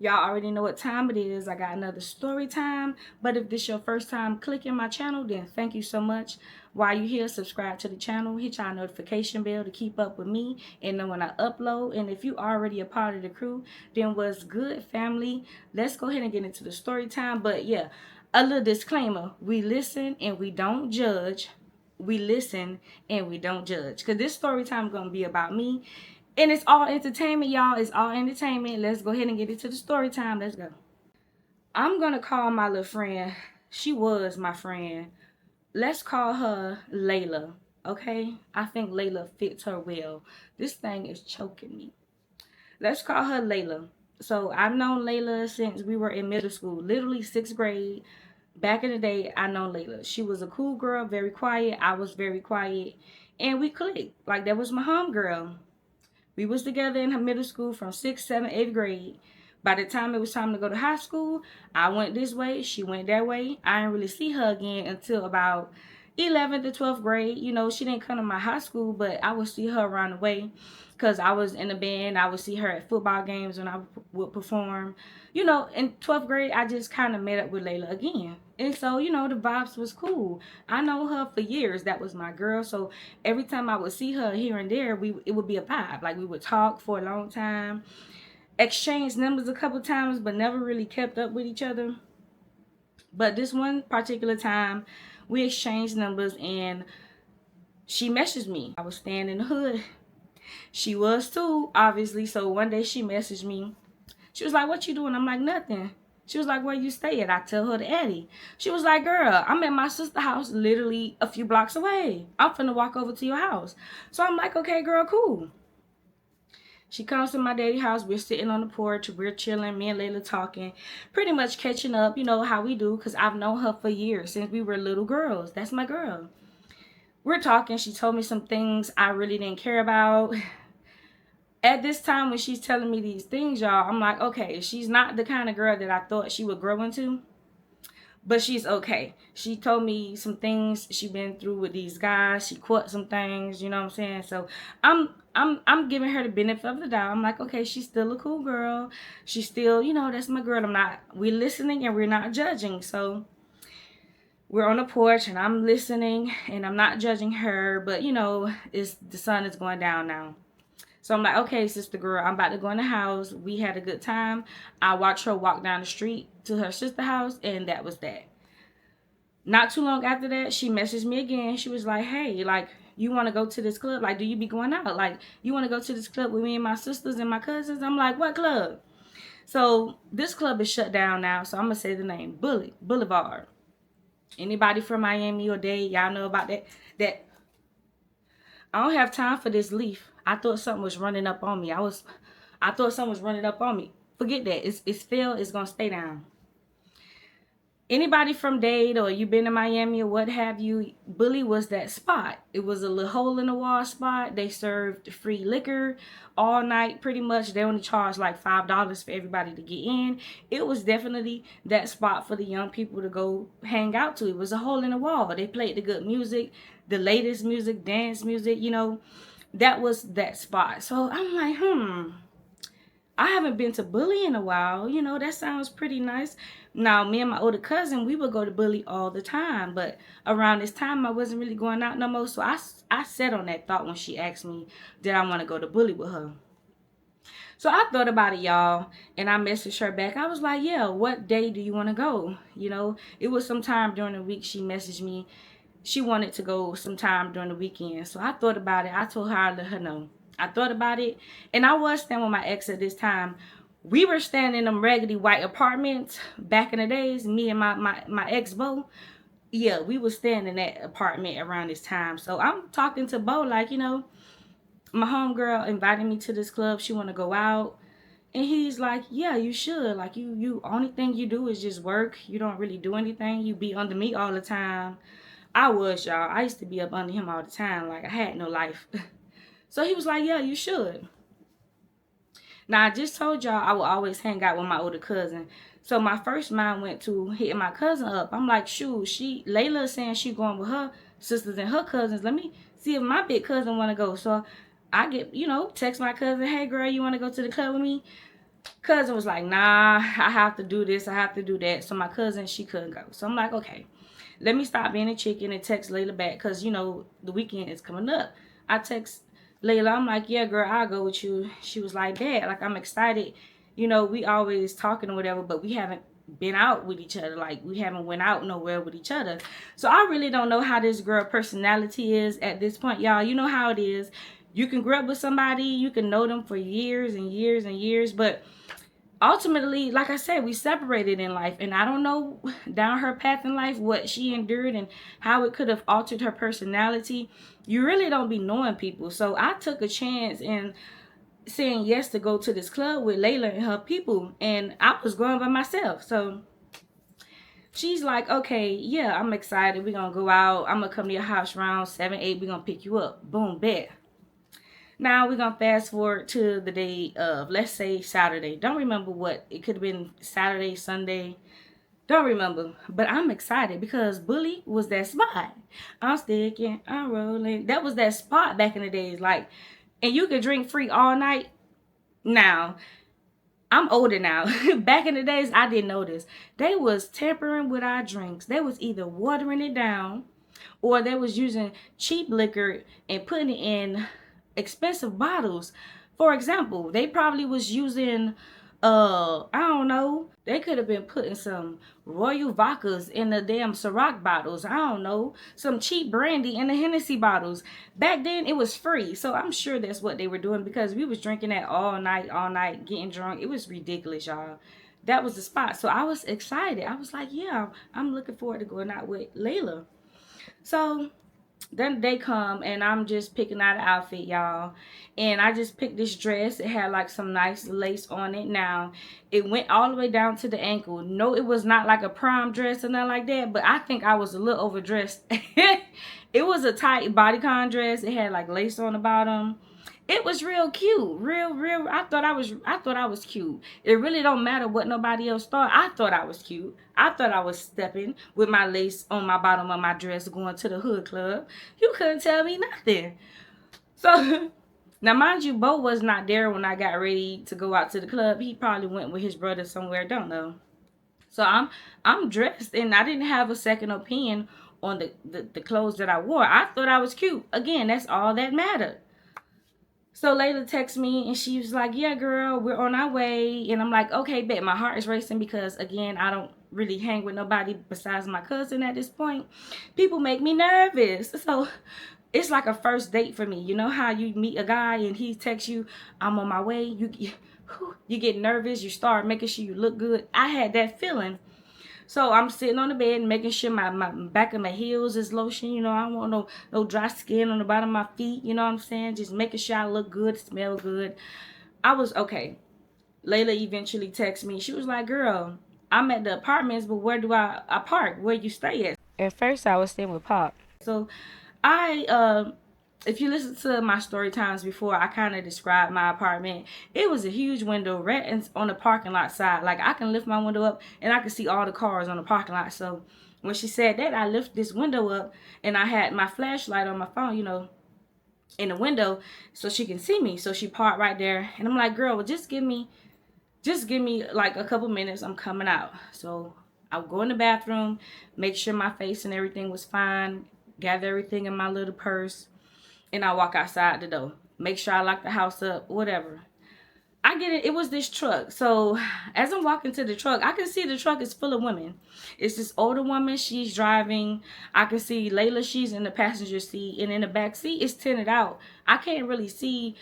Y'all already know what time it is. I got another story time. But if this your first time clicking my channel, then thank you so much. While you're here, subscribe to the channel. Hit your notification bell to keep up with me and know when I upload. And if you already a part of the crew, then what's good, family? Let's go ahead and get into the story time. But yeah, a little disclaimer. We listen and we don't judge. We listen and we don't judge. Because this story time is going to be about me. And it's all entertainment, y'all. It's all entertainment. Let's go ahead and get into the story time. Let's go. I'm going to call my little friend. She was my friend. Let's call her Layla. Okay? I think Layla fits her well. This thing is choking me. Let's call her Layla. So I've known Layla since we were in middle school, literally 6th grade. Back in the day, I know Layla. She was a cool girl, very quiet. I was very quiet. And we clicked. Like, that was my homegirl. We was together in her middle school from 6th, 7th, 8th grade. By the time it was time to go to high school, I went this way, she went that way. I didn't really see her again until about 11th to 12th grade. You know, she didn't come to my high school, but I would see her around the way because I was in the band. I would see her at football games when I would perform. You know, in 12th grade, I just kind of met up with Layla again. And so, you know, the vibes was cool. I know her for years. That was my girl. So every time I would see her here and there, it would be a vibe. Like, we would talk for a long time, exchanged numbers a couple times, but never really kept up with each other. But this one particular time, we exchanged numbers and she messaged me. I was staying in the hood. She was too, obviously. So one day she messaged me. She was like, "What you doing?" I'm like, "Nothing." She was like, "Where you stay at?" I tell her the Eddie. She was like, "Girl, I'm at my sister's house literally a few blocks away. I'm finna walk over to your house." So I'm like, "Okay, girl, cool." She comes to my daddy's house. We're sitting on the porch. We're chilling. Me and Layla talking. Pretty much catching up, you know, how we do. Because I've known her for years, since we were little girls. That's my girl. We're talking. She told me some things I really didn't care about. At this time when she's telling me these things, y'all, I'm like, okay, she's not the kind of girl that I thought she would grow into. But she's okay. She told me some things she been through with these guys. She caught some things, you know what I'm saying? So I'm giving her the benefit of the doubt. I'm like, okay, she's still a cool girl. She's still, you know, that's my girl. We're listening and we're not judging. So we're on the porch and I'm listening and I'm not judging her, but you know, the sun is going down now. So I'm like, okay, sister girl, I'm about to go in the house. We had a good time. I watched her walk down the street to her sister's house, and that was that. Not too long after that, she messaged me again. She was like, "Hey, like, you want to go to this club? Like, do you be going out? Like, you want to go to this club with me and my sisters and my cousins?" I'm like, "What club?" So this club is shut down now, so I'm going to say the name, Boulevard. Anybody from Miami or Dade, y'all know about that I don't have time for this leaf. I thought something was running up on me. I thought something was running up on me. Forget that. It's still, it's gonna stay down. Anybody from Dade or you been to Miami or what have you, Bully was that spot. It was a little hole in the wall spot. They served free liquor all night pretty much. They only charged like $5 for everybody to get in. It was definitely that spot for the young people to go hang out to. It was a hole in the wall. They played the good music, the latest music, dance music, you know. That was that spot. So I'm like, I haven't been to Bully in a while. You know, that sounds pretty nice. Now, me and my older cousin, we would go to Bully all the time. But around this time, I wasn't really going out no more. So I sat on that thought when she asked me, did I want to go to Bully with her? So I thought about it, y'all. And I messaged her back. I was like, yeah, what day do you want to go? You know, it was sometime during the week she messaged me. She wanted to go sometime during the weekend. So I thought about it. I told her I'd let her know. I thought about it, and I was staying with my ex at this time. We were staying in them raggedy white apartments back in the days, me and my ex-beau. Yeah, we were staying in that apartment around this time. So I'm talking to Bo like, you know, my homegirl invited me to this club. She want to go out. And he's like, yeah, you should. Like, you only thing you do is just work. You don't really do anything. You be under me all the time. I was, y'all. I used to be up under him all the time. Like, I had no life. So he was like, yeah, you should. Now, I just told y'all I would always hang out with my older cousin. So my first mind went to hitting my cousin up. I'm like, shoot, Layla is saying she going with her sisters and her cousins. Let me see if my big cousin want to go. So I get, you know, text my cousin, hey, girl, you want to go to the club with me? cousin was like, nah, I have to do this, I have to do that. So my cousin, she couldn't go. So I'm like, okay, let me stop being a chicken and text Layla back, because, you know, the weekend is coming up. I text Layla, I'm like, yeah, girl, I'll go with you. She was like, Dad, like, I'm excited. You know, we always talking or whatever, but we haven't been out with each other. Like, we haven't went out nowhere with each other. So I really don't know how this girl personality is at this point, y'all. You know how it is. You can grow up with somebody, you can know them for years and years and years, but ultimately, like I said, we separated in life, and I don't know down her path in life what she endured and how it could have altered her personality. You really don't be knowing people. So I took a chance in saying yes to go to this club with Layla and her people, and I was going by myself. So she's like, okay, yeah, I'm excited, we're gonna go out, I'm gonna come to your house around 7, 8, we're gonna pick you up. Boom, bet. Now we're gonna fast forward to the day of, let's say, Saturday. Don't remember what. It could have been Saturday, Sunday. Don't remember. But I'm excited because Bully was that spot. I'm sticking, I'm rolling. That was that spot back in the days. Like, and you could drink free all night. Now, I'm older now. Back in the days, I didn't know this. They was tampering with our drinks. They was either watering it down, or they was using cheap liquor and putting it in expensive bottles. For example, they probably was using I don't know, they could have been putting some Royal Vodkas in the damn Ciroc bottles. I don't know, some cheap brandy in the Hennessy bottles. Back then it was free, so I'm sure that's what they were doing, because we was drinking that all night, getting drunk. It was ridiculous, y'all. That was the spot. So I was excited. I was like, yeah, I'm looking forward to going out with Layla. So then they come, and I'm just picking out an outfit, y'all. And I just picked this dress. It had like some nice lace on it. Now, it went all the way down to the ankle. No, it was not like a prom dress or nothing like that, but I think I was a little overdressed. It was a tight bodycon dress. It had like lace on the bottom. It was real cute. Real. I thought I was cute. It really don't matter what nobody else thought. I thought I was cute. I thought I was stepping with my lace on my bottom of my dress going to the hood club. You couldn't tell me nothing. So now, mind you, Bo was not there when I got ready to go out to the club. He probably went with his brother somewhere, don't know. So I'm dressed, and I didn't have a second opinion on the clothes that I wore. I thought I was cute. Again, that's all that mattered. So Layla texted me, and she was like, yeah, girl, we're on our way. And I'm like, okay, bet. My heart is racing because, again, I don't really hang with nobody besides my cousin at this point. People make me nervous. So it's like a first date for me. You know how you meet a guy and he texts you, I'm on my way. You get nervous. You start making sure you look good. I had that feeling. So I'm sitting on the bed making sure my back of my heels is lotion. You know, I don't want no dry skin on the bottom of my feet. You know what I'm saying? Just making sure I look good, smell good. I was okay. Layla eventually texted me. She was like, girl, I'm at the apartments, but where do I park? Where you stay at first, I was staying with Pop. So if you listen to my story times before, I kind of described my apartment. It was a huge window right on the parking lot side. Like, I can lift my window up and I can see all the cars on the parking lot. So when she said that, I lift this window up and I had my flashlight on my phone, you know, in the window so she can see me. So she parked right there, and I'm like, girl, well, just give me like a couple minutes. I'm coming out. So I'll go in the bathroom, make sure my face and everything was fine, gather everything in my little purse, and I walk outside the door. Make sure I lock the house up, whatever. I get it. It was this truck. So as I'm walking to the truck, I can see the truck is full of women. It's this older woman. She's driving. I can see Layla. She's in the passenger seat. And in the back seat, it's tinted out. I can't really see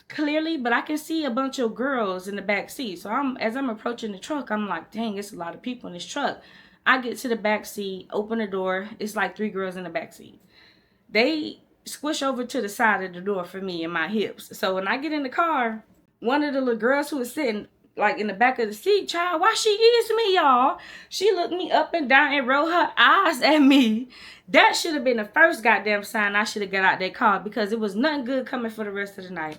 clearly, but I can see a bunch of girls in the back seat. So as I'm approaching the truck, I'm like, dang, it's a lot of people in this truck. I get to the back seat, open the door. It's like 3 girls in the back seat. They squish over to the side of the door for me and my hips. So when I get in the car, one of the little girls who was sitting like in the back of the seat, child, why she is me, y'all? She looked me up and down and rolled her eyes at me. That should have been the first goddamn sign I should have got out that car, because it was nothing good coming for the rest of the night.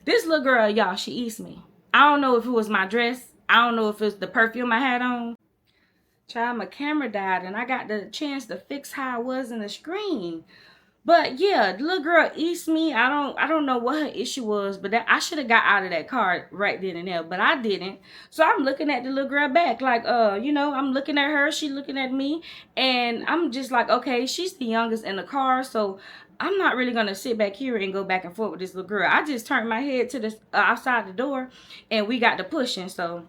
This little girl, y'all, she eats me. I don't know if it was my dress. I don't know if it was the perfume I had on. Child, my camera died and I got the chance to fix how I was in the screen. But yeah, the little girl eats me. I don't know what her issue was, but that I should have got out of that car right then and there, but I didn't. So I'm looking at the little girl back, like I'm looking at her, she looking at me, and I'm just like, okay, she's the youngest in the car, so I'm not really gonna sit back here and go back and forth with this little girl. I just turned my head to the outside the door, and we got to pushing. So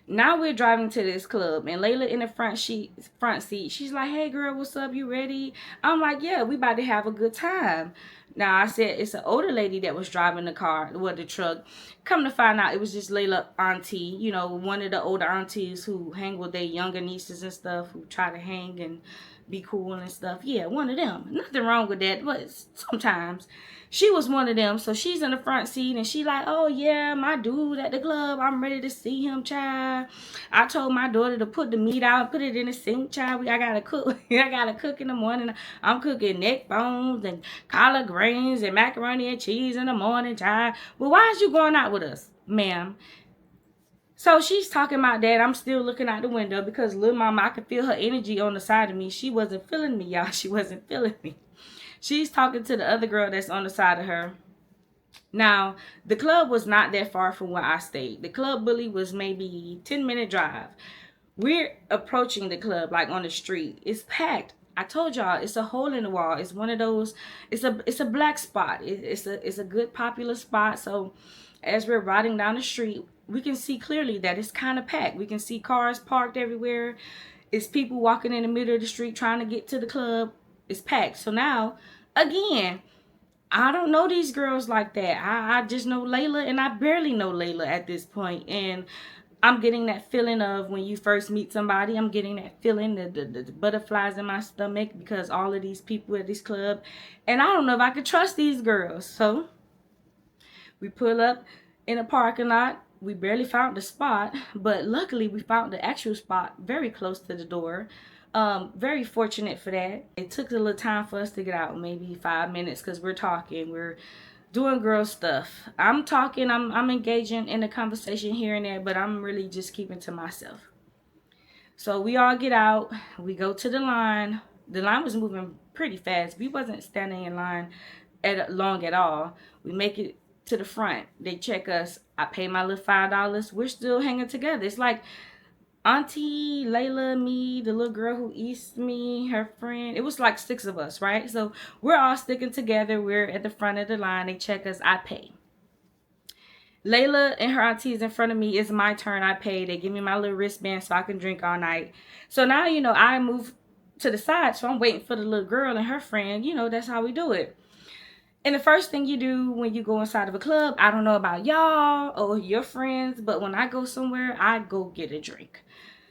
now we're driving to this club, and Layla in the front seat. She's like, "Hey, girl, what's up? You ready?" I'm like, "Yeah, we about to have a good time." Now I said it's an older lady that was driving the car, well, the truck. Come to find out, it was just Layla auntie. One of the older aunties who hang with their younger nieces and stuff, who try to hang and be cool and stuff. Yeah, one of them. Nothing wrong with that, but sometimes she was one of them. So she's in the front seat, and she like, "Oh yeah, my dude at the club, I'm ready to see him, child. I told my daughter to put the meat out, put it in the sink, child. I gotta cook. I gotta cook in the morning. I'm cooking neck bones and collard greens and macaroni and cheese in the morning, child. Well, why is you going out with us, ma'am?" So she's talking about that. I'm still looking out the window because little mama, I could feel her energy on the side of me. She wasn't feeling me, y'all. She wasn't feeling me. She's talking to the other girl that's on the side of her. Now, the club was not that far from where I stayed. The club really was maybe 10-minute drive. We're approaching the club like on the street. It's packed. I told y'all it's a hole in the wall. It's one of those. It's a black spot. It's a good popular spot. So as we're riding down the street, we can see clearly that it's kind of packed. We can see cars parked everywhere. It's people walking in the middle of the street trying to get to the club. It's packed. So now, again, I don't know these girls like that. I just know Layla, and I barely know Layla at this point. And I'm getting that feeling of when you first meet somebody. I'm getting that feeling, the butterflies in my stomach, because all of these people at this club. And I don't know if I could trust these girls. So we pull up in a parking lot. We barely found the spot, but luckily we found the actual spot very close to the door. Very fortunate for that. It took a little time for us to get out, maybe 5 minutes, because we're talking, we're doing girl stuff. I'm talking, I'm engaging in the conversation here and there, but I'm really just keeping to myself. So we all get out, we go to the line. The line was moving pretty fast. We wasn't standing in line long at all. We make it to the front. They check us. I pay my little $5. We're still hanging together. It's like Auntie, Layla, me, the little girl who eats me, her friend. It was like 6 of us, right? So we're all sticking together. We're at the front of the line. They check us. I pay. Layla and her auntie is in front of me. It's my turn. I pay. They give me my little wristband so I can drink all night. So now, I move to the side. So I'm waiting for the little girl and her friend. That's how we do it. And the first thing you do when you go inside of a club, I don't know about y'all or your friends, but when I go somewhere, I go get a drink.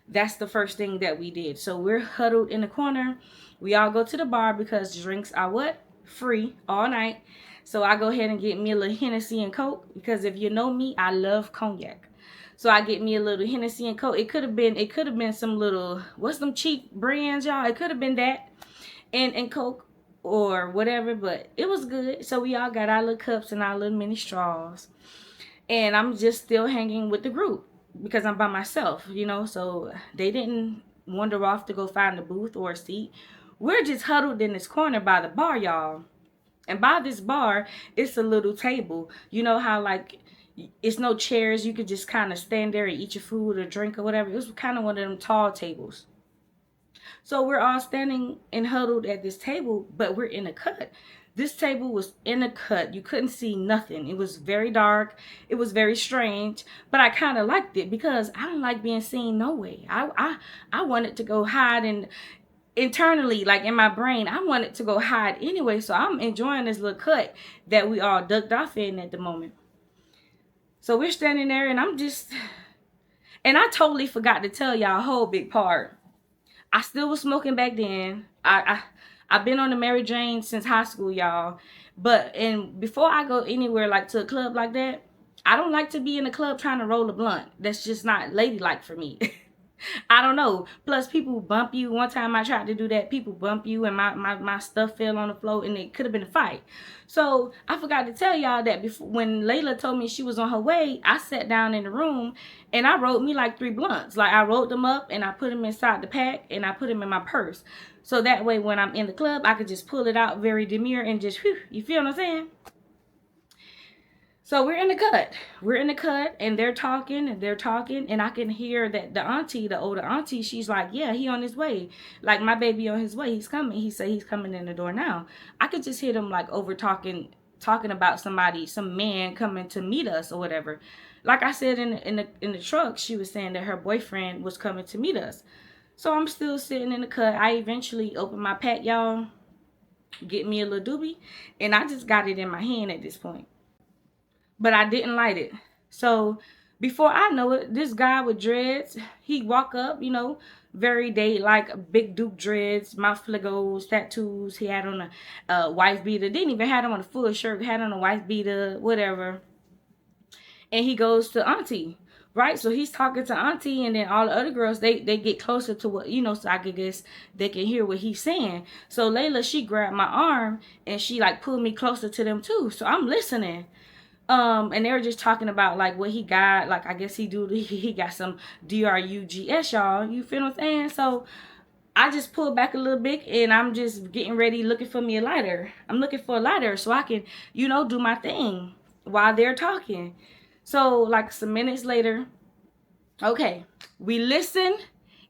That's the first thing that we did. So we're huddled in the corner. We all go to the bar because drinks are what? Free all night. So I go ahead and get me a little Hennessy and Coke, because if you know me, I love cognac. So I get me a little Hennessy and Coke. It could have been some little, what's them cheap brands, y'all? It could have been that and Coke or whatever, but it was good. So we all got our little cups and our little mini straws. And I'm just still hanging with the group because I'm by myself, so they didn't wander off to go find a booth or a seat. We're just huddled in this corner by the bar, y'all. And by this bar, it's a little table. You know how, like, it's no chairs. You could just kind of stand there and eat your food or drink or whatever. It was kind of one of them tall tables. So we're all standing and huddled at this table, but we're in a cut. This table was in a cut. You couldn't see nothing. It was very dark. It was very strange, but I kind of liked it because I don't like being seen no way. I wanted to go hide, and internally, like in my brain, I wanted to go hide anyway. So I'm enjoying this little cut that we all ducked off in at the moment. So we're standing there, and and I totally forgot to tell y'all a whole big part. I still was smoking back then. I've been on the Mary Jane since high school, y'all. And before I go anywhere, like to a club like that, I don't like to be in a club trying to roll a blunt. That's just not ladylike for me. I don't know. Plus, people bump you. One time I tried to do that. People bump you and my stuff fell on the floor and it could have been a fight. So I forgot to tell y'all that before, when Layla told me she was on her way, I sat down in the room and I rolled me like 3 blunts. Like I rolled them up and I put them inside the pack and I put them in my purse. So that way when I'm in the club, I could just pull it out very demure and just, whew, you feel what I'm saying? So we're in the cut. We're in the cut and they're talking and I can hear that the auntie, the older auntie, she's like, yeah, he on his way. Like my baby on his way. He's coming. He said he's coming in the door now. I could just hear them like over talking about somebody, some man coming to meet us or whatever. Like I said in the truck, she was saying that her boyfriend was coming to meet us. So I'm still sitting in the cut. I eventually open my pack, y'all, get me a little doobie, and I just got it in my hand at this point. But I didn't light it. So before I know it, this guy with dreads, he walk up, you know, very like big Duke dreads, mouth fligos, tattoos. He had on a wife beater. Didn't even have on a full shirt. Had on a wife beater, whatever. And he goes to auntie, right? So he's talking to auntie, and then all the other girls, they get closer to what, you know, so I could guess they can hear what he's saying. So Layla, she grabbed my arm and she like pulled me closer to them too. So I'm listening. And they were just talking about like what he got. Like I guess he got some drugs, y'all. You feel what I'm saying? So I just pulled back a little bit and I'm just getting ready looking for me a lighter. I'm looking for a lighter so I can, you know, do my thing while they're talking. So like some minutes later, okay, we listen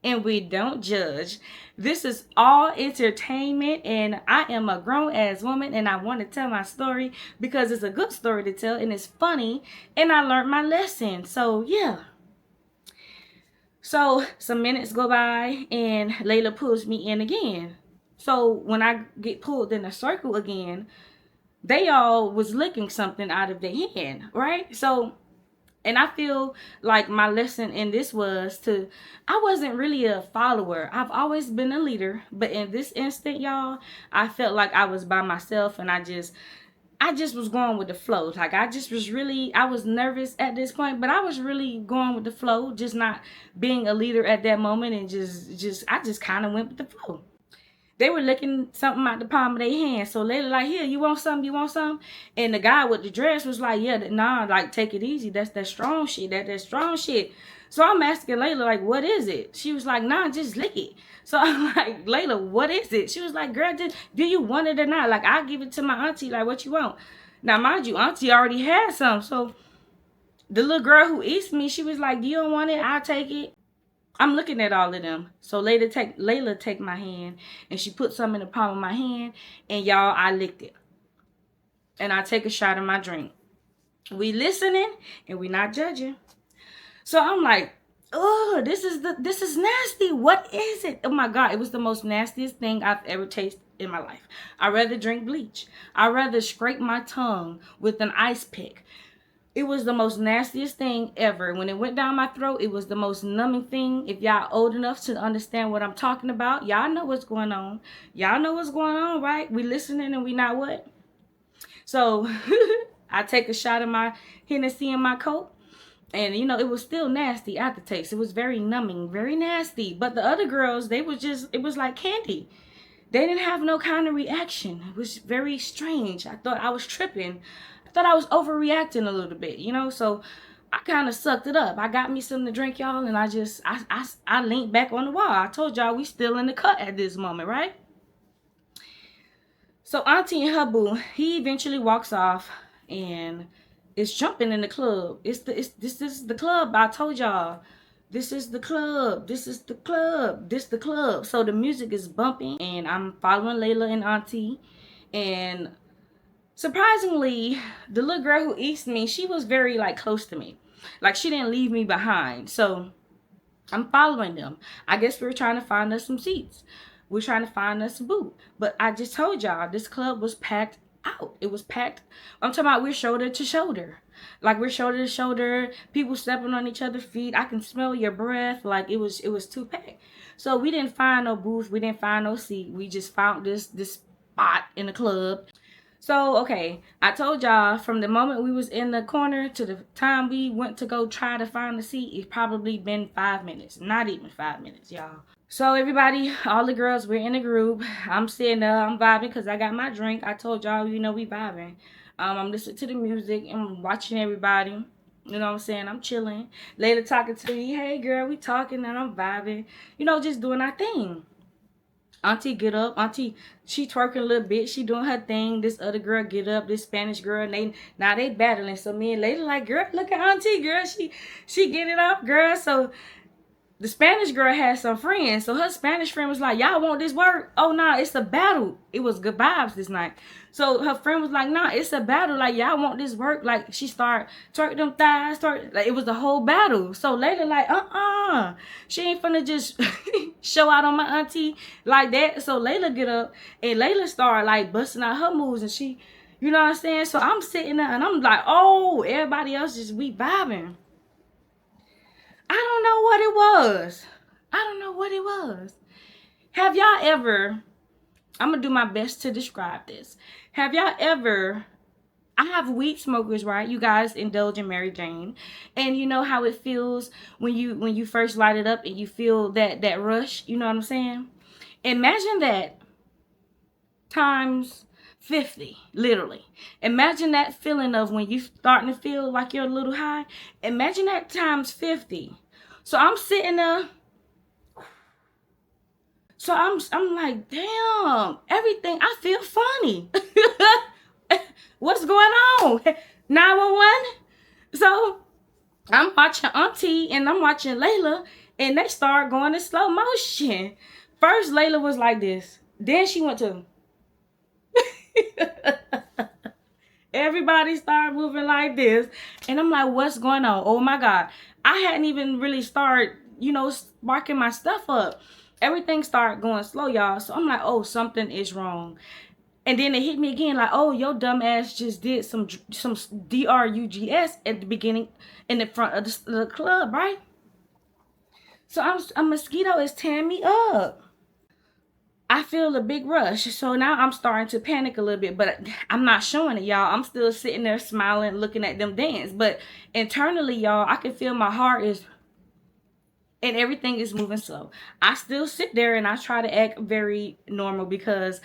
and we don't judge. This is all entertainment, and I am a grown-ass woman, and I want to tell my story because it's a good story to tell, and it's funny, and I learned my lesson. So, yeah. So, some minutes go by, and Layla pulls me in again. So, when I get pulled in a circle again, they all was licking something out of their hand, right? So, and I feel like my lesson in this was I wasn't really a follower. I've always been a leader. But in this instant, y'all, I felt like I was by myself and I just was going with the flow. Like I was nervous at this point, but I was really going with the flow, just not being a leader at that moment. And I just kind of went with the flow. They were licking something out the palm of their hand. So they were like, here, you want something? You want something? And the guy with the dress was like, yeah, nah, like, take it easy. That's that strong shit. That strong shit. So I'm asking Layla, like, what is it? She was like, nah, just lick it. So I'm like, Layla, what is it? She was like, girl, do you want it or not? Like, I'll give it to my auntie. Like, what you want? Now, mind you, auntie already had some. So the little girl who eats me, she was like, you don't want it? I'll take it. I'm looking at all of them. So Layla take my hand and she put some in the palm of my hand, and y'all, I licked it. And I take a shot of my drink. We listening and we not judging. So I'm like, oh, this is nasty. What is it? Oh my God, it was the most nastiest thing I've ever tasted in my life. I'd rather drink bleach. I'd rather scrape my tongue with an ice pick. It was the most nastiest thing ever. When it went down my throat, it was the most numbing thing. If y'all old enough to understand what I'm talking about, y'all know what's going on. Y'all know what's going on, right? We listening and we not what? So I take a shot of my Hennessy in my coat. And, you know, it was still nasty aftertaste. It was very numbing, very nasty. But the other girls, it was like candy. They didn't have no kind of reaction. It was very strange. I thought I was tripping. Thought I was overreacting a little bit, you know, so I kind of sucked it up. I got me something to drink, y'all, and I leaned back on the wall. I told y'all we still in the cut at this moment, right? So auntie and her boo, he eventually walks off and is jumping in the club. This is the club. I told y'all, this is the club. This is the club. This the club. So the music is bumping, and I'm following Layla and auntie, and surprisingly, the little girl who eats me, she was very like close to me. Like she didn't leave me behind. So I'm following them. I guess we were trying to find us some seats. We're trying to find us a booth. But I just told y'all, this club was packed out. It was packed. I'm talking about we're shoulder to shoulder. Like we're shoulder to shoulder. People stepping on each other's feet. I can smell your breath. Like it was too packed. So we didn't find no booth. We didn't find no seat. We just found this spot in the club. So, okay, I told y'all from the moment we was in the corner to the time we went to go try to find the seat, it's probably been 5 minutes. Not even 5 minutes, y'all. So everybody, all the girls, we're in a group. I'm sitting there, I'm vibing because I got my drink. I told y'all, we vibing. I'm listening to the music and watching everybody. You know what I'm saying? I'm chilling. Layla talking to me, hey girl, we talking and I'm vibing. Just doing our thing. Auntie get up. Auntie, she twerking a little bit. She doing her thing. This other girl get up. This Spanish girl. And they battling. So me and Layla like, girl, look at Auntie, girl. She get it off, girl. So the Spanish girl had some friends. So her Spanish friend was like, y'all want this work? Oh, nah, it's a battle. It was good vibes this night. So her friend was like, nah, it's a battle. Like, y'all want this work? Like, she started twerking them thighs. Like, it was the whole battle. So later, like, she ain't finna just show out on my auntie like that. So Layla get up and Layla started, like, busting out her moves. And she, you know what I'm saying? So I'm sitting there and I'm like, oh, everybody else just, we vibing. I don't know what it was. I don't know what it was. Have y'all ever, I'm going to do my best to describe this. Have y'all ever, I have weed smokers, right? You guys indulge in Mary Jane. And you know how it feels when you first light it up and you feel that rush. You know what I'm saying? Imagine that times 50, literally. Imagine that feeling of when you starting to feel like you're a little high. Imagine that times 50. So I'm sitting there. So I'm like, damn, everything, I feel funny. What's going on? 911? So I'm watching Auntie and I'm watching Layla and they start going in slow motion. First Layla was like this. Then she went to everybody started moving like this. And I'm like, what's going on? Oh my God. I hadn't even really started, sparking my stuff up. Everything started going slow, y'all. So I'm like, oh, something is wrong. And then it hit me again, like, oh, your dumb ass just did some drugs at the beginning in the front of the club, right? So a mosquito is tearing me up. I feel a big rush. So now I'm starting to panic a little bit, but I'm not showing it, y'all. I'm still sitting there smiling, looking at them dance. But internally, y'all, I can feel my heart is, and everything is moving slow. I still sit there and I try to act very normal because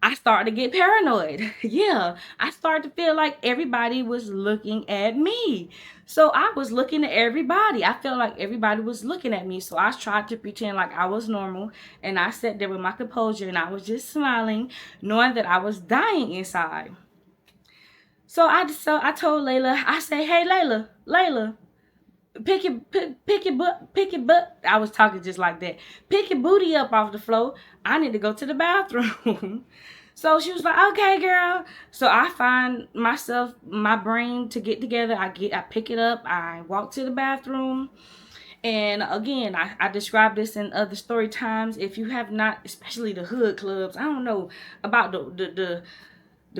I started to get paranoid. Yeah, I started to feel like everybody was looking at me. So I was looking at everybody. I felt like everybody was looking at me. So I tried to pretend like I was normal. And I sat there with my composure and I was just smiling, knowing that I was dying inside. So I told Layla, I said, hey, Layla, pick your butt. I was talking just like that. Pick your booty up off the floor. I need to go to the bathroom. So she was like, okay, girl. So I find myself, my brain to get together. I pick it up. I walk to the bathroom. And again, I described this in other story times. If you have not, especially the hood clubs, I don't know about the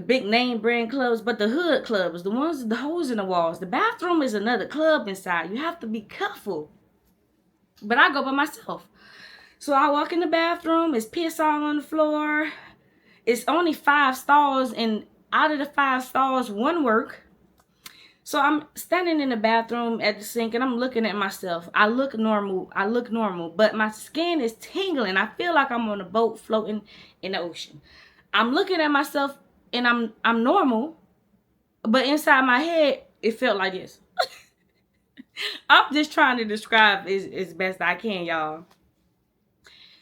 big name brand clubs, but the hood clubs, the ones with the holes in the walls. The bathroom is another club inside. You have to be careful. But I go by myself. So I walk in the bathroom. It's piss all on the floor. It's only 5 stalls, and out of the 5 stalls, one work. So I'm standing in the bathroom at the sink, and I'm looking at myself. I look normal, but my skin is tingling. I feel like I'm on a boat floating in the ocean. I'm looking at myself, and I'm normal, but inside my head, it felt like this. I'm just trying to describe as best I can, y'all.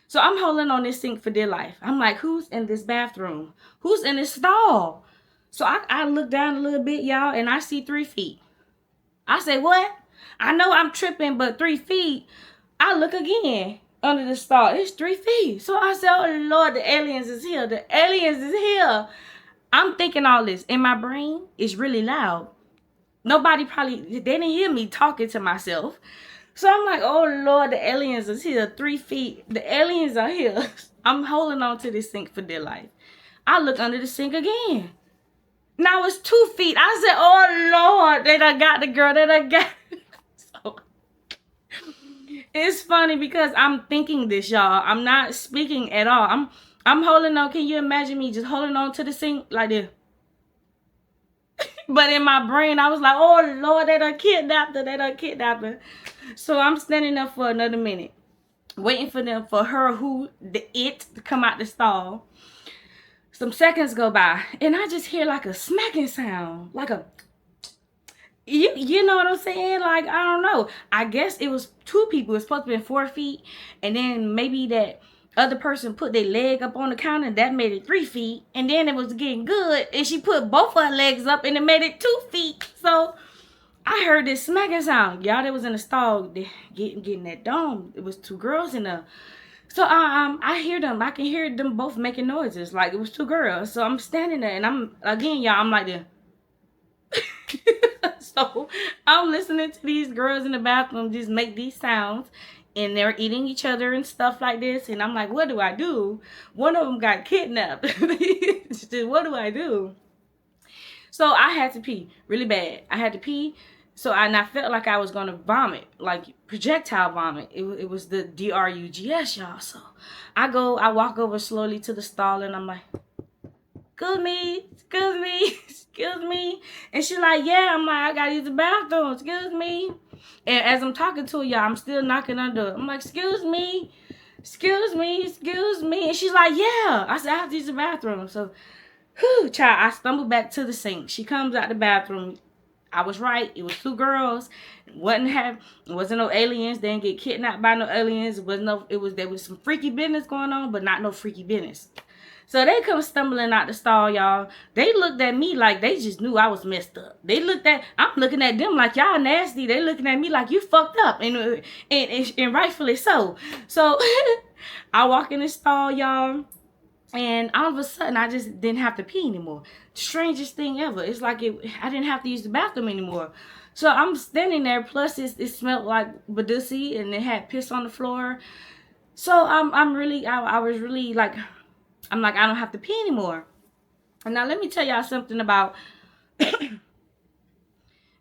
So I'm holding on this sink for dear life. I'm like, who's in this bathroom? Who's in this stall? So I look down a little bit, y'all, and I see 3 feet. I say, what? I know I'm tripping, but 3 feet. I look again under the stall. It's 3 feet. So I said, oh, Lord, the aliens is here. The aliens is here. I'm thinking all this. And my brain is really loud. Nobody they didn't hear me talking to myself. So I'm like, oh, Lord, the aliens is here. 3 feet. The aliens are here. I'm holding on to this sink for dear life. I look under the sink again. Now it's 2 feet. I said, oh, Lord, they done got the girl. They done got So it's funny because I'm thinking this, y'all. I'm not speaking at all. I'm holding on. Can you imagine me just holding on to the sink like this? But in my brain, I was like, oh, Lord, they done kidnapped her. They done kidnapped her. So I'm standing there for another minute, waiting for it to come out the stall. Some seconds go by, and I just hear like a smacking sound, like a, you know what I'm saying? Like, I don't know. I guess it was two people. It's supposed to be 4 feet, and then maybe that other person put their leg up on the counter, and that made it 3 feet, and then it was getting good, and she put both of her legs up, and it made it 2 feet. So I heard this smacking sound. Y'all that was in the stall getting that dome. It was 2 girls in there. So I hear them. I can hear them both making noises. Like it was 2 girls. So I'm standing there, and I'm like this. So I'm listening to these girls in the bathroom just make these sounds, and they're eating each other and stuff like this. And I'm like, what do I do? One of them got kidnapped. What do I do? So I had to pee really bad. I had to pee. So I felt like I was going to vomit, like projectile vomit. It was the DRUGS, y'all. So I walk over slowly to the stall, and I'm like, excuse me. And she's like, yeah. I'm like, I got to use the bathroom. Excuse me. And as I'm talking to y'all, I'm still knocking on the door. I'm like, excuse me. And she's like, yeah. I said, I have to use the bathroom. So, child, I stumbled back to the sink. She comes out the bathroom. I was right. It was 2 girls. It wasn't no aliens. They didn't get kidnapped by no aliens. There was some freaky business going on, but not no freaky business. So they come stumbling out the stall, y'all. They looked at me like they just knew I was messed up. I'm looking at them like y'all nasty. They looking at me like you fucked up, and rightfully so. So I walk in the stall, y'all, and all of a sudden I just didn't have to pee anymore. Strangest thing ever. It's like I didn't have to use the bathroom anymore. So I'm standing there. Plus it smelled like Badussi, and it had piss on the floor. So I was really like, I'm like, I don't have to pee anymore. And now let me tell y'all something about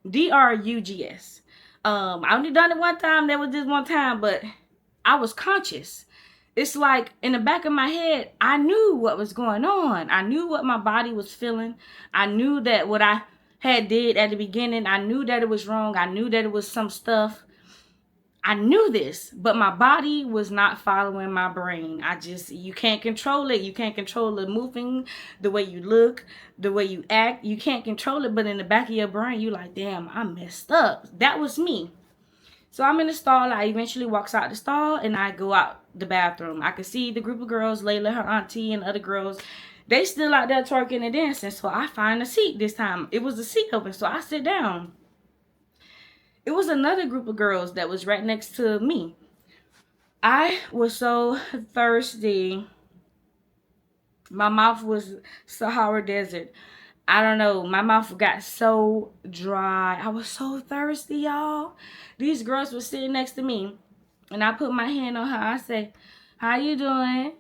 DRUGS. I only done it one time. That was just one time, but I was conscious. It's like in the back of my head, I knew what was going on. I knew what my body was feeling. I knew that what I had did at the beginning, I knew that it was wrong. I knew that it was some stuff. I knew this, but my body was not following my brain. You can't control it. You can't control the moving, the way you look, the way you act. You can't control it, but in the back of your brain, you like, damn, I messed up. That was me. So I'm in the stall. I eventually walks out the stall, and I go out the bathroom. I could see the group of girls, Layla, her auntie, and other girls. They still out there twerking and dancing. So I find a seat this time. It was a seat open, so I sit down. It was another group of girls that was right next to me. I was so thirsty. My mouth was Sahara Desert. I don't know. My mouth got so dry. I was so thirsty, y'all. These girls were sitting next to me, and I put my hand on her. I say, how you doing?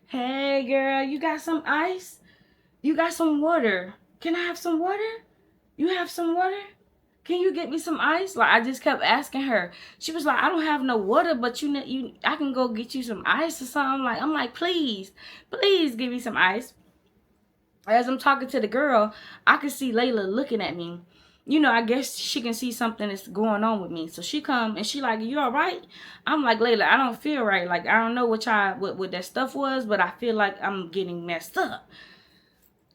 Hey, girl, you got some ice? You got some water? Can I have some water? You have some water? Can you get me some ice? Like, I just kept asking her. She was like, I don't have no water, but I can go get you some ice or something. I'm like, please give me some ice. As I'm talking to the girl, I could see Layla looking at me. I guess she can see something that's going on with me. So she come and she like, you all right? I'm like, Layla, I don't feel right. Like, I don't know what that stuff was, but I feel like I'm getting messed up.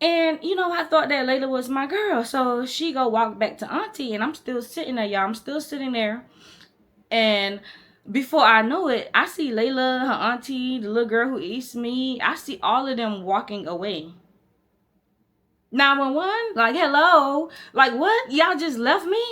And, I thought that Layla was my girl. So she go walk back to auntie, and I'm still sitting there, y'all. I'm still sitting there. And before I know it, I see Layla, her auntie, the little girl who eats me. I see all of them walking away. 911? Like, hello? Like, what? Y'all just left me?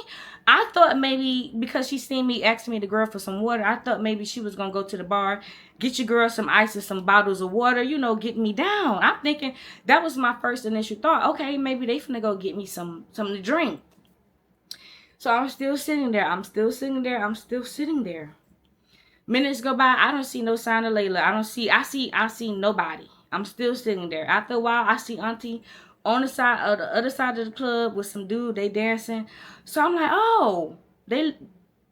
I thought maybe because she seen me asking me the girl for some water, I thought maybe she was going to go to the bar, get your girl some ice and some bottles of water, get me down. I'm thinking that was my first initial thought. Okay, maybe they finna go get me something to drink. So I'm still sitting there. Minutes go by. I don't see no sign of Layla. I see nobody. I'm still sitting there. After a while, I see auntie on the other side of the club with some dude, they dancing. So I'm like, oh, they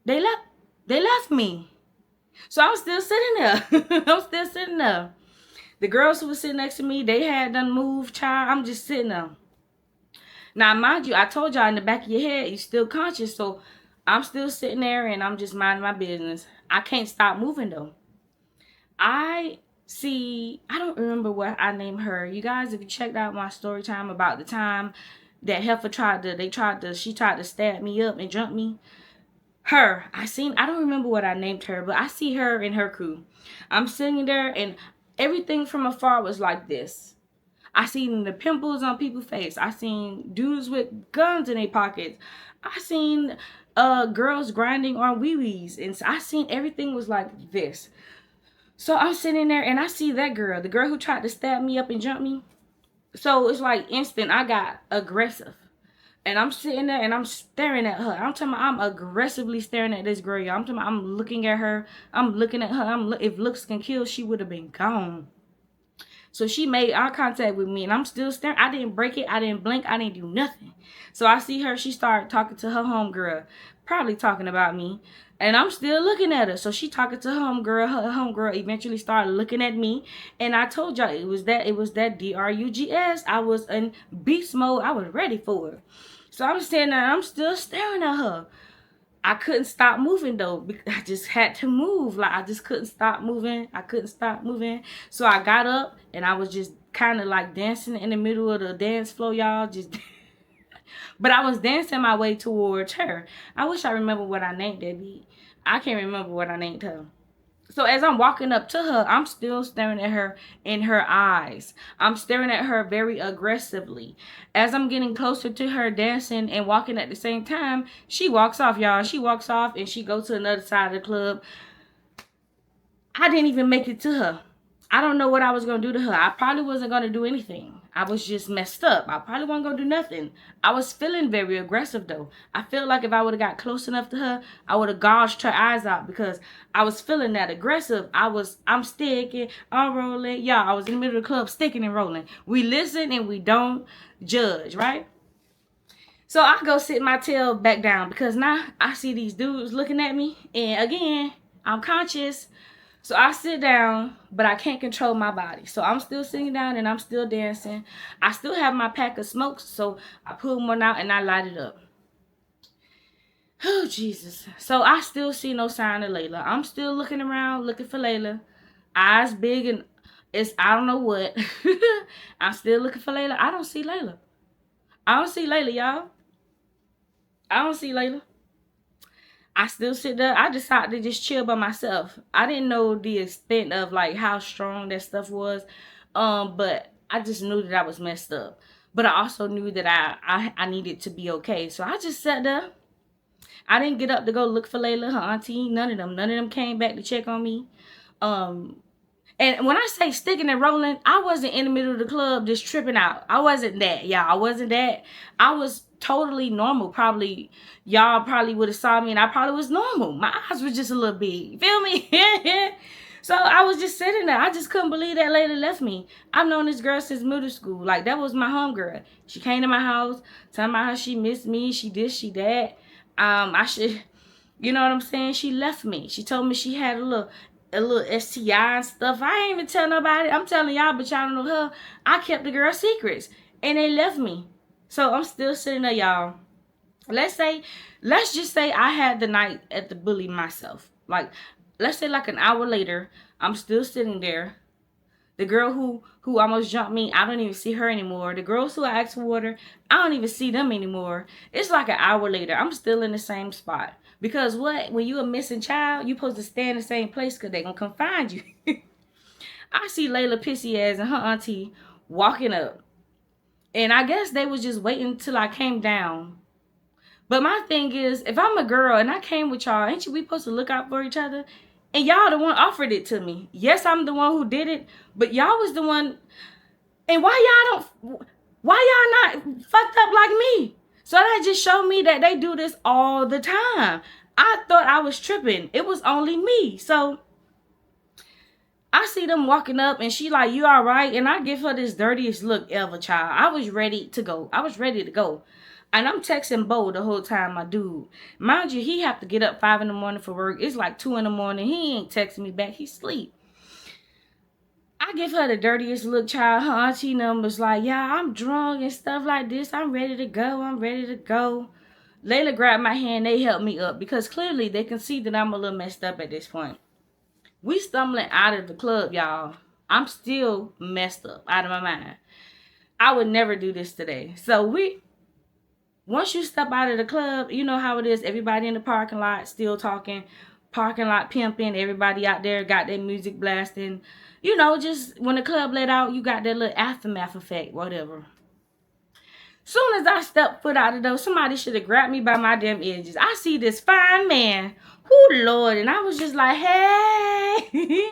left me. So I'm still sitting there. The girls who were sitting next to me, they had done moved, child. I'm just sitting there. Now, mind you, I told y'all in the back of your head, you're still conscious. So I'm still sitting there and I'm just minding my business. I can't stop moving though. I I don't remember what I named her. You guys, if you checked out my story time about the time that heifer she tried to stab me up and jump me. I don't remember what I named her, but I see her and her crew. I'm sitting there and everything from afar was like this. I seen the pimples on people's face. I seen dudes with guns in their pockets. I seen girls grinding on wee-wees. And I seen everything was like this. So I'm sitting there and I see that girl, the girl who tried to stab me up and jump me. So it's like instant, I got aggressive. And I'm sitting there and I'm staring at her. I'm talking about I'm aggressively staring at this girl, y'all. I'm talking about I'm looking at her. I'm looking at her. If looks can kill, she would have been gone. So she made eye contact with me and I'm still staring. I didn't break it. I didn't blink. I didn't do nothing. So I see her. She started talking to her homegirl, probably talking about me. And I'm still looking at her. So she talking to her homegirl. Her homegirl eventually started looking at me. And I told y'all it was that DRUGS. I was in beast mode. I was ready for it. So I'm standing there. I'm still staring at her. I couldn't stop moving though. I just had to move. Like I just couldn't stop moving. I couldn't stop moving. So I got up and I was just kind of like dancing in the middle of the dance floor, y'all. But I was dancing my way towards her. I wish I remember what I named that beat. I can't remember what I named her. So as I'm walking up to her, I'm still staring at her in her eyes. I'm staring at her very aggressively. As I'm getting closer to her dancing and walking at the same time, she walks off, y'all. She walks off and she goes to another side of the club. I didn't even make it to her. I don't know what I was going to do to her. I probably wasn't going to do anything. I was just messed up. I probably wasn't going to do nothing. I was feeling very aggressive, though. I feel like if I would have got close enough to her, I would have gouged her eyes out because I was feeling that aggressive. I'm sticking, I'm rolling. Y'all, I was in the middle of the club sticking and rolling. We listen and we don't judge, right? So I go sit my tail back down because now I see these dudes looking at me. And again, I'm conscious. So I sit down, but I can't control my body. So I'm still sitting down and I'm still dancing. I still have my pack of smokes, so I pull one out and I light it up. Oh, Jesus. So I still see no sign of Layla. I'm still looking around, looking for Layla. Eyes big and I don't know what. I'm still looking for Layla. I don't see Layla. I don't see Layla, y'all. I don't see Layla. I still sit there. I decided to just chill by myself. I didn't know the extent of like how strong that stuff was. But I just knew that I was messed up. But I also knew that I needed to be okay. So I just sat there. I didn't get up to go look for Layla, her auntie, none of them came back to check on me. And when I say sticking and rolling, I wasn't in the middle of the club just tripping out. I wasn't that, y'all. I wasn't that. I was totally normal. Probably, y'all probably would have saw me and I probably was normal. My eyes were just a little big. Feel me? So I was just sitting there. I just couldn't believe that lady left me. I've known this girl since middle school. Like, that was my homegirl. She came to my house, telling me how she missed me. She this, she that. You know what I'm saying? She left me. She told me she had a little STI and stuff. I ain't even tell nobody. I'm telling y'all, but y'all don't know her. I kept the girl's secrets. And they left me. So I'm still sitting there, y'all. Let's just say I had the night at the bully myself. Like, let's say like an hour later, I'm still sitting there. The girl who almost jumped me, I don't even see her anymore. The girls who I asked for water, I don't even see them anymore. It's like an hour later. I'm still in the same spot. Because what? When you a missing child, you supposed to stay in the same place because they going to come find you. I see Layla pissy ass and her auntie walking up. And I guess they was just waiting till I came down. But my thing is, if I'm a girl and I came with y'all, ain't we supposed to look out for each other? And y'all the one offered it to me. Yes, I'm the one who did it, but y'all was the one. And why y'all not fucked up like me? So that just showed me that they do this all the time. I thought I was tripping. It was only me. So I see them walking up and she like, you all right? And I give her this dirtiest look ever, child. I was ready to go. And I'm texting Bo the whole time, my dude. Mind you, he have to get up 5 in the morning for work. It's like 2 in the morning. He ain't texting me back. He sleep. I give her the dirtiest look, child. Her auntie numbers like, yeah, I'm drunk and stuff like this. I'm ready to go. I'm ready to go. Layla grabbed my hand. They helped me up because clearly they can see that I'm a little messed up at this point. We stumbling out of the club, y'all. I'm still messed up out of my mind. I would never do this today. So once you step out of the club, you know how it is. Everybody in the parking lot still talking, parking lot pimping. Everybody out there got their music blasting. You know, just when the club let out, you got that little aftermath effect, whatever. Soon as I stepped foot out of the door, somebody should have grabbed me by my damn edges. I see this fine man. Oh, Lord. And I was just like, hey,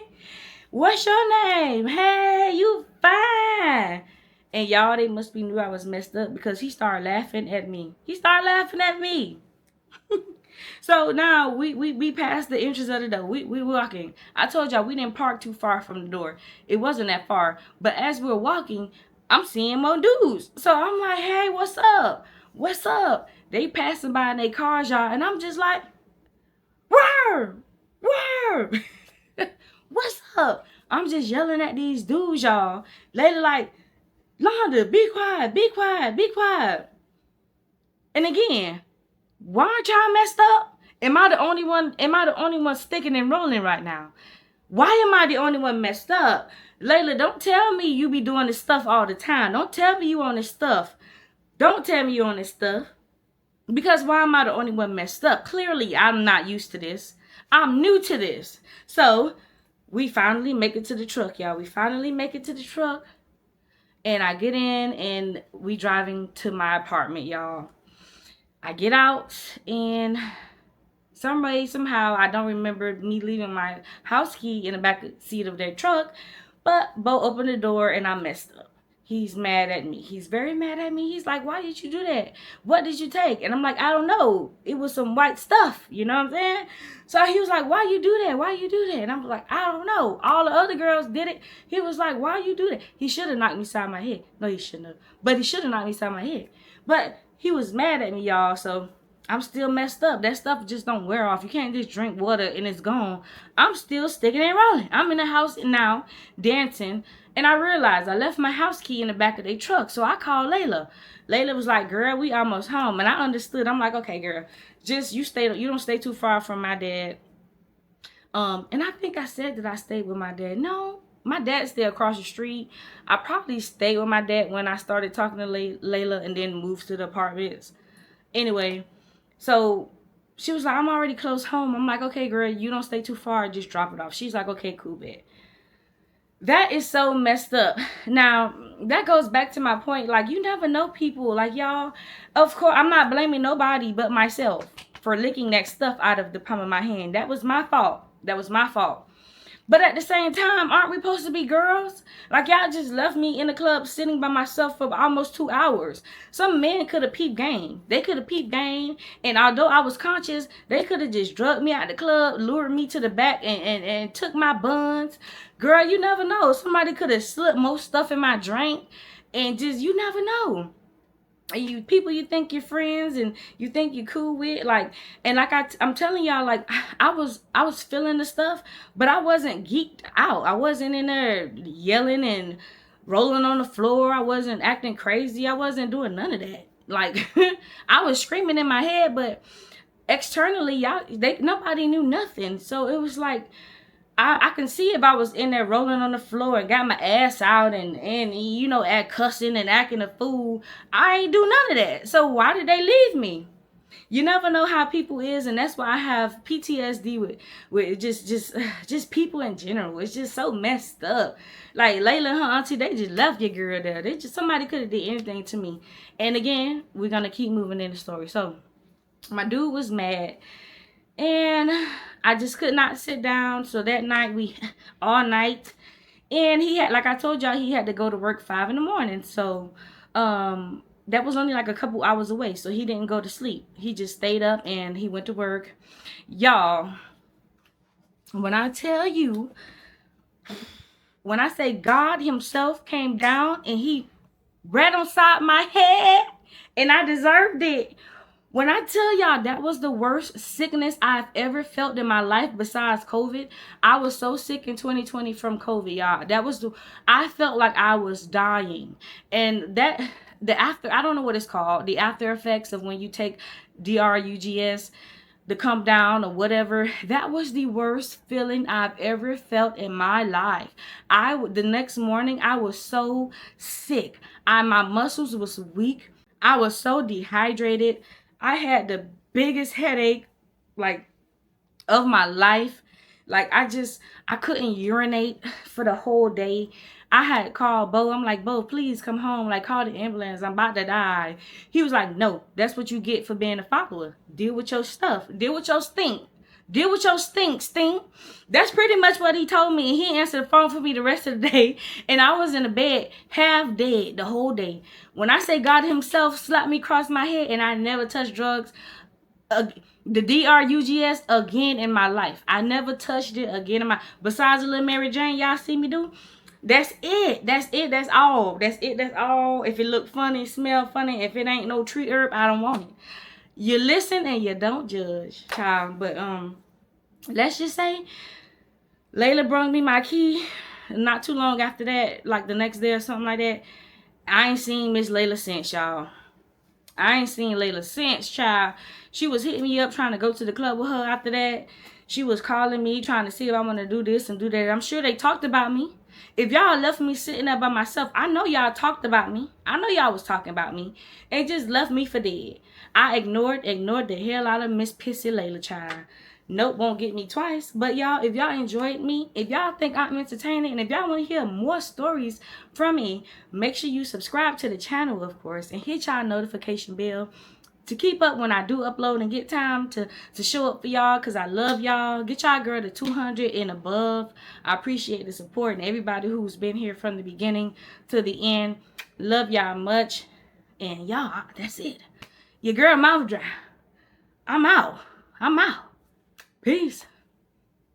what's your name? Hey, you fine. And y'all, they must be knew I was messed up because he started laughing at me. He started laughing at me. So now we passed the entrance of the door. We walking. I told y'all we didn't park too far from the door. It wasn't that far. But as we were walking, I'm seeing more dudes. So I'm like, hey, what's up? What's up? They passing by in their cars, y'all. And I'm just like, where? What's up? I'm just yelling at these dudes, y'all. Later like, Londa, be quiet, be quiet, be quiet. And again, why aren't y'all messed up? Am I the only one sticking and rolling right now? Why am I the only one messed up? Layla, don't tell me you be doing this stuff all the time. Don't tell me you on this stuff. Don't tell me you on this stuff. Because why am I the only one messed up? Clearly, I'm not used to this. I'm new to this. So, we finally make it to the truck, y'all. We finally make it to the truck. And I get in and we driving to my apartment, y'all. I get out and some way, somehow, I don't remember me leaving my house key in the back seat of their truck. But Bo opened the door and I messed up. He's mad at me. He's very mad at me. He's like, why did you do that? What did you take? And I'm like, I don't know. It was some white stuff. You know what I'm saying? So he was like, why you do that? Why you do that? And I'm like, I don't know. All the other girls did it. He was like, why you do that? He should have knocked me side my head. No, he shouldn't have. But he should have knocked me side my head. But he was mad at me, y'all. So I'm still messed up. That stuff just don't wear off. You can't just drink water and it's gone. I'm still sticking and rolling. I'm in the house now, dancing. And I realized I left my house key in the back of their truck. So I called Layla. Layla was like, girl, we almost home. And I understood. I'm like, okay, girl, just you don't stay too far from my dad. And I think I said that I stayed with my dad. No, my dad stayed across the street. I probably stayed with my dad when I started talking to Layla and then moved to the apartments. Anyway, so she was like, I'm already close home. I'm like, okay, girl, you don't stay too far. Just drop it off. She's like, okay, cool, bet. That is so messed up. Now, that goes back to my point. Like, you never know people. Like, y'all, of course, I'm not blaming nobody but myself for licking that stuff out of the palm of my hand. That was my fault. That was my fault. But at the same time, aren't we supposed to be girls? Like, y'all just left me in the club sitting by myself for almost 2 hours. Some men could have peeped game. They could have peeped game. And although I was conscious, they could have just drugged me out of the club, lured me to the back, and took my buns. Girl, you never know. Somebody could have slipped most stuff in my drink. And just, you never know. You people you think you're friends and you think you're cool with, like, and like I'm telling y'all, like, I was feeling the stuff, but I wasn't geeked out. I wasn't in there yelling and rolling on the floor. I wasn't acting crazy. I wasn't doing none of that. Like, I was screaming in my head, but externally, nobody knew nothing. So it was like, I can see if I was in there rolling on the floor and got my ass out and you know, cussing and acting a fool. I ain't do none of that. So why did they leave me? You never know how people is, and that's why I have PTSD with just people in general. It's just so messed up. Like Layla and her auntie, they just left your girl there. Somebody could have did anything to me. And again, we're gonna keep moving in the story. So my dude was mad. And I just could not sit down. So that night, all night. And he had, like I told y'all, he had to go to work 5 in the morning. So, that was only like a couple hours away. So he didn't go to sleep. He just stayed up and he went to work. Y'all, when I tell you, when I say God himself came down and he read on side my head and I deserved it. When I tell y'all that was the worst sickness I've ever felt in my life besides COVID, I was so sick in 2020 from COVID, y'all. I felt like I was dying. And the after, I don't know what it's called, the after effects of when you take drugs, the come down or whatever, that was the worst feeling I've ever felt in my life. The next morning I was so sick. My muscles was weak. I was so dehydrated. I had the biggest headache, like, of my life. Like, I couldn't urinate for the whole day. I had called Bo. I'm like, Bo, please come home. Like, call the ambulance. I'm about to die. He was like, no, that's what you get for being a follower. Deal with your stuff. Deal with your stink. Deal with your stink. That's pretty much what he told me. And he answered the phone for me the rest of the day. And I was in the bed, half dead the whole day. When I say God himself slapped me across my head and I never touched drugs, the drugs again in my life. I never touched it again in my, besides the little Mary Jane y'all see me do. That's it. That's it. That's all. That's it. That's all. If it look funny, smell funny, if it ain't no tree herb, I don't want it. You listen and you don't judge, child. But let's just say Layla brought me my key. Not too long after that, like the next day or something like that. I ain't seen Miss Layla since, y'all. I ain't seen Layla since, child. She was hitting me up trying to go to the club with her after that. She was calling me trying to see if I want to do this and do that. I'm sure they talked about me. If y'all left me sitting there by myself, I know y'all talked about me. I know y'all was talking about me. And just left me for dead. I ignored the hell out of Miss Pissy Layla, child. Nope, won't get me twice. But y'all, if y'all enjoyed me, if y'all think I'm entertaining, and if y'all want to hear more stories from me, make sure you subscribe to the channel, of course, and hit y'all notification bell to keep up when I do upload and get time to show up for y'all, because I love y'all. Get y'all girl to 200 and above. I appreciate the support and everybody who's been here from the beginning to the end. Love y'all much. And y'all, that's it. Your girl mouth dry. I'm out. Peace.